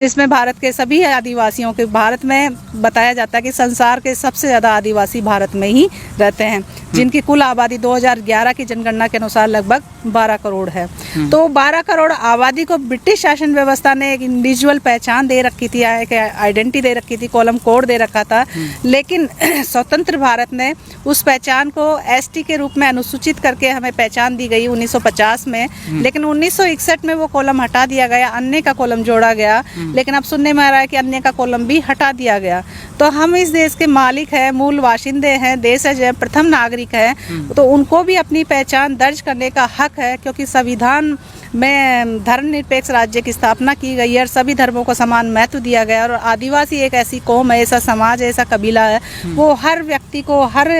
इसमें भारत के सभी आदिवासियों के, भारत में बताया जाता है कि संसार के सबसे ज़्यादा आदिवासी भारत में ही रहते हैं, जिनकी कुल आबादी 2011 की जनगणना के अनुसार लगभग 12 करोड़ है। तो 12 करोड़ आबादी को ब्रिटिश शासन व्यवस्था ने एक इंडिविजुअल पहचान दे रखी थी, एक आइडेंटिटी दे रखी थी, कॉलम कोड दे रखा था। लेकिन स्वतंत्र भारत ने उस पहचान को एसटी के रूप में अनुसूचित करके हमें पहचान दी गई 1950 में। लेकिन 1961 में वो कॉलम हटा दिया गया, अन्य का कॉलम जोड़ा गया। लेकिन अब सुनने में आ रहा है कि अन्य का कॉलम भी हटा दिया गया। तो हम इस देश के मालिक हैं, मूल वाशिंदे हैं, देश है, प्रथम नागरिक है, तो उनको भी अपनी पहचान दर्ज करने का हक है, क्योंकि संविधान में धर्मनिरपेक्ष राज्य की स्थापना की गई है और सभी धर्मों को समान महत्व दिया गया। और आदिवासी एक ऐसी कौम है, ऐसा समाज है, ऐसा कबीला है, वो हर व्यक्ति को, हर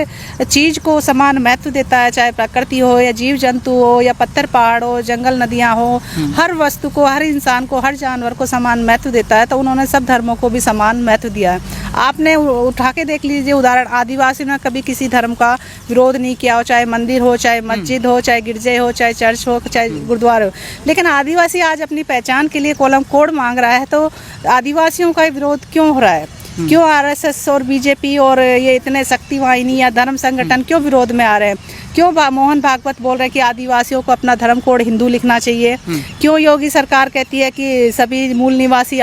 चीज़ को समान महत्व देता है, चाहे प्रकृति हो या जीव जंतु हो या पत्थर पहाड़ हो, जंगल नदियाँ हो, हर वस्तु को, हर इंसान को, हर जानवर को समान महत्व देता है। तो उन्होंने सब धर्मों को भी समान महत्व दिया है। आपने उठा के देख लीजिए उदाहरण, आदिवासी ने कभी किसी धर्म का विरोध नहीं किया हो, चाहे मंदिर हो, चाहे मस्जिद हो, चाहे गिरजे हो, चाहे चर्च हो, चाहे गुरुद्वारे हो। लेकिन आदिवासी आज अपनी पहचान के लिए कॉलम कोड मांग रहा है, तो आदिवासियों का विरोध क्यों हो रहा है? क्यों आरएसएस और बीजेपी और ये इतने शक्तिवाहिनी या धर्म संगठन क्यों विरोध में आ रहे हैं? क्यों मोहन भागवत बोल रहे हैं कि आदिवासियों को अपना धर्म कोड हिंदू लिखना चाहिए? क्यों योगी सरकार कहती है कि सभी मूल निवासी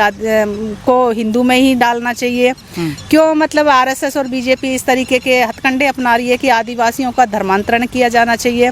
को हिंदू में ही डालना चाहिए? क्यों मतलब आरएसएस और बीजेपी इस तरीके के हथकंडे अपना रही है कि आदिवासियों का धर्मांतरण किया जाना चाहिए?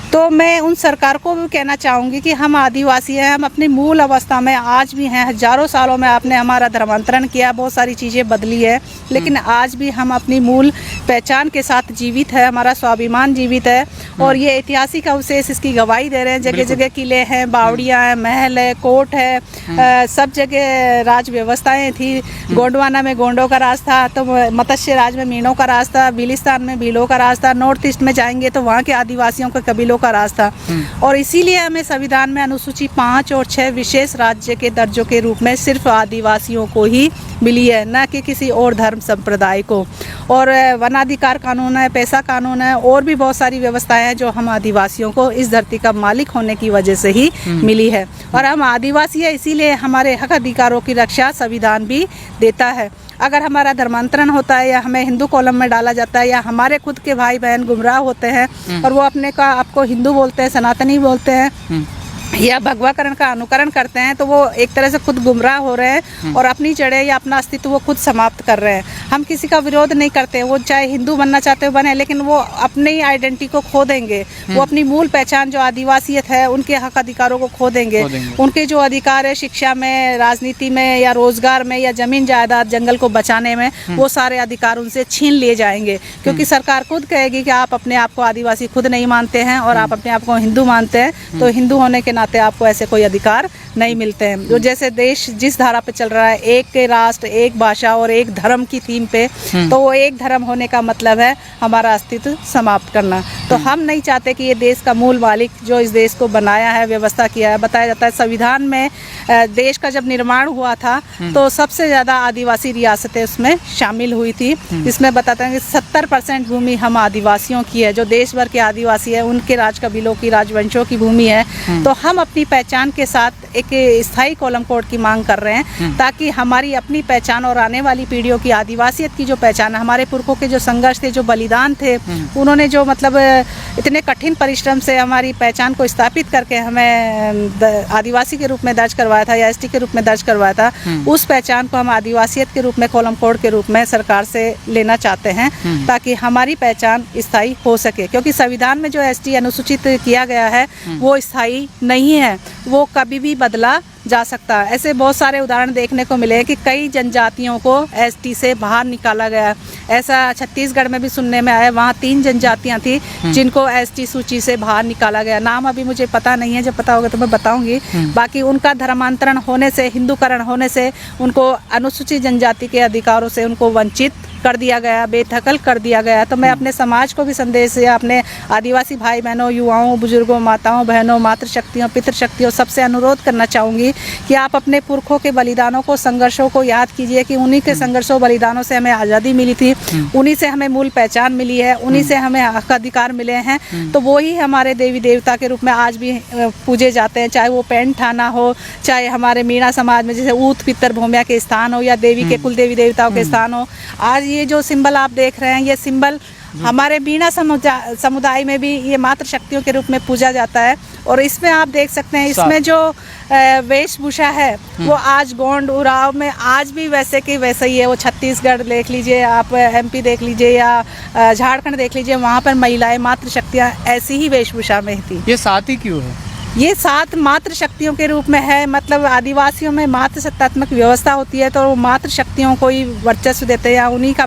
तो मैं उन सरकार को भी कहना चाहूँगी कि हम आदिवासी हैं, हम अपनी मूल अवस्था में आज भी हैं। हजारों सालों में आपने हमारा धर्मांतरण किया, बहुत सारी चीज़ें बदली है, लेकिन आज भी हम अपनी मूल पहचान के साथ जीवित है, हमारा स्वाभिमान जीवित है। और ये ऐतिहासिक अवशेष इसकी गवाही दे रहे हैं। जगह जगह किले हैं, बावड़ियाँ हैं, महल है, कोर्ट है, सब जगह राज व्यवस्थाएँ थी। गोंडवाना में गोंडों का राज था, तो मत्स्य राज में मीनों का राज था, बिलिस्तान में भीलों का राज था, नॉर्थ ईस्ट में जाएंगे तो वहाँ के आदिवासियों के कबीलों का राज था। और इसीलिए हमें संविधान में अनुसूची 5 और 6 विशेष राज्य के दर्जों के रूप में सिर्फ आदिवासियों को ही मिली है, न कि किसी और धर्म संप्रदाय को। और वनाधिकार कानून है, पैसा कानून है, और भी बहुत सारी व्यवस्थाएं हैं जो हम आदिवासियों को इस धरती का मालिक होने की वजह से ही मिली है। और हम आदिवासी है, इसीलिए हमारे हक अधिकारों की रक्षा संविधान भी देता है। अगर हमारा धर्मांतरण होता है या हमें हिंदू कॉलम में डाला जाता है, या हमारे खुद के भाई बहन गुमराह होते हैं और वो अपने का आपको हिंदू बोलते हैं, सनातनी बोलते हैं, या भगवाकरण का अनुकरण करते हैं, तो वो एक तरह से खुद गुमराह हो रहे हैं और अपनी जड़ें या अपना अस्तित्व वो खुद समाप्त कर रहे हैं। हम किसी का विरोध नहीं करते, वो चाहे हिंदू बनना चाहते हो बने, लेकिन वो अपनी आइडेंटिटी को खो देंगे, वो अपनी मूल पहचान जो आदिवासियत है, उनके हक अधिकारों को खो देंगे। उनके जो अधिकार है शिक्षा में, राजनीति में, या रोजगार में, या जमीन जायदाद, जंगल को बचाने में, वो सारे अधिकार उनसे छीन लिए जाएंगे। क्योंकि सरकार खुद कहेगी कि आप अपने आप को आदिवासी खुद नहीं मानते हैं और आप अपने आप को हिंदू मानते हैं, तो हिंदू होने के नाते आपको ऐसे कोई अधिकार नहीं मिलते हैं। जो जैसे देश जिस धारा पे चल रहा है, एक के राष्ट्र, एक भाषा और एक धर्म की थीम पे, तो वो एक धर्म होने का मतलब है हमारा अस्तित्व समाप्त करना। तो हम नहीं चाहते कि ये देश का मूल मालिक जो इस देश को बनाया है, व्यवस्था किया है, बताया जाता है संविधान में देश का जब निर्माण हुआ था तो सबसे ज़्यादा आदिवासी रियासतें उसमें शामिल हुई थी। इसमें बताते हैं कि 70% भूमि हम आदिवासियों की है, जो देश भर के आदिवासी है उनके राज कबीलों की, राजवंशों की भूमि है। तो हम अपनी पहचान के साथ एक स्थायी कॉलम कोड की मांग कर रहे हैं, ताकि हमारी अपनी पहचान और आने वाली पीढ़ियों की आदिवासियत की जो पहचान है, हमारे पुरखों के जो संघर्ष थे, जो बलिदान थे, उन्होंने जो मतलब इतने कठिन परिश्रम से हमारी पहचान को स्थापित करके हमें आदिवासी के रूप में दर्ज करवाया था या एसटी के रूप में दर्ज करवाया था, उस पहचान को हम आदिवासियत के रूप में, कॉलम कोड के रूप में सरकार से लेना चाहते हैं, ताकि हमारी पहचान स्थायी हो सके। क्योंकि संविधान में जो एसटी अनुसूचित किया गया है वो स्थायी नहीं है, वो कभी भी बदला जा सकता है। ऐसे बहुत सारे उदाहरण देखने को मिले कि कई जनजातियों को एसटी से बाहर निकाला गया। ऐसा छत्तीसगढ़ में भी सुनने में आया, वहाँ 3 जनजातियाँ थी जिनको एसटी सूची से बाहर निकाला गया। नाम अभी मुझे पता नहीं है, जब पता होगा तो मैं बताऊंगी। बाकी उनका धर्मांतरण होने से, हिंदूकरण होने से, उनको अनुसूचित जनजाति के अधिकारों से उनको वंचित कर दिया गया, बेदखल कर दिया गया। तो मैं अपने समाज को भी संदेश या अपने आदिवासी भाई बहनों, युवाओं, बुजुर्गों, माताओं, बहनों, मातृशक्तियों, पितृशक्तियों सबसे अनुरोध करना चाहूँगी कि आप अपने पुरखों के बलिदानों को, संघर्षों को याद कीजिए कि उन्हीं के संघर्षों बलिदानों से हमें आज़ादी मिली थी, उन्हीं से हमें मूल पहचान मिली है, उन्हीं से हमें हक अधिकार मिले हैं। तो वो ही हमारे देवी देवता के रूप में आज भी पूजे जाते हैं, चाहे वो पेंट थाना हो, चाहे हमारे मीणा समाज में जैसे ऊत पितर भूमिया के स्थान हो, या देवी के कुल देवी देवताओं के स्थान हो। आज ये जो सिंबल आप देख रहे हैं, ये सिंबल हमारे बीना समुदाय में भी ये मातृशक्तियों के रूप में पूजा जाता है। और इसमें आप देख सकते हैं, इसमें जो वेशभूषा है वो आज गोंड उरांव में आज भी वैसे की वैसे ही है। वो छत्तीसगढ़ देख लीजिए, आप MP देख लीजिए, या झारखंड देख लीजिए, वहाँ पर महिलाएं मातृशक्तियाँ ऐसी ही वेशभूषा में थी। ये साथ ही क्यों है? ये 7 मातृशक्तियों के रूप में है। मतलब आदिवासियों में मातृसत्तात्मक व्यवस्था होती है, तो वो मातृशक्तियों को ही वर्चस्व देते हैं, या उन्हीं का